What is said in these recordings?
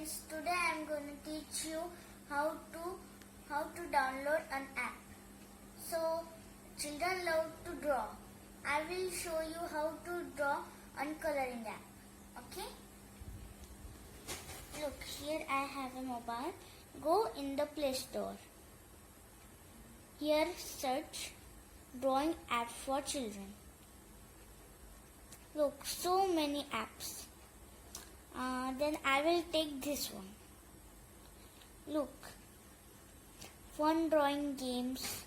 friends, today I am going to teach you how to download an app. So children love to draw. I will show you how to draw on coloring app. Okay? Look, here I have a mobile. Go in the Play Store. Here search drawing app for children. Look, so many apps. Then I will take this one. Look, fun drawing games,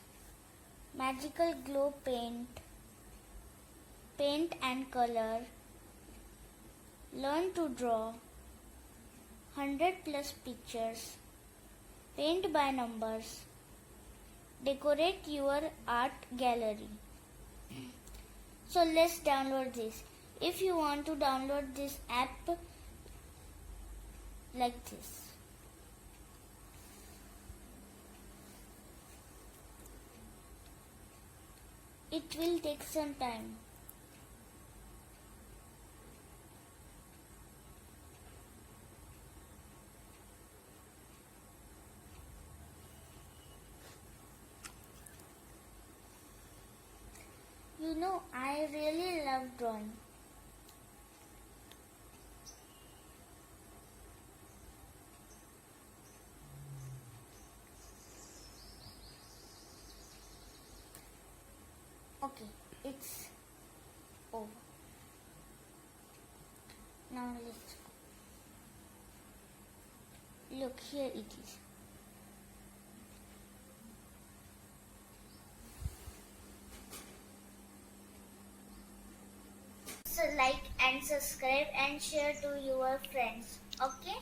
magical glow paint, paint and color, learn to draw, 100 plus pictures, paint by numbers, decorate your art gallery. So let's download this. If you want to download this app like this. It will take some time. You know, I really love drawing. Okay, it's over. Now let's go. Look, here it is. So like and subscribe and share to your friends. Okay?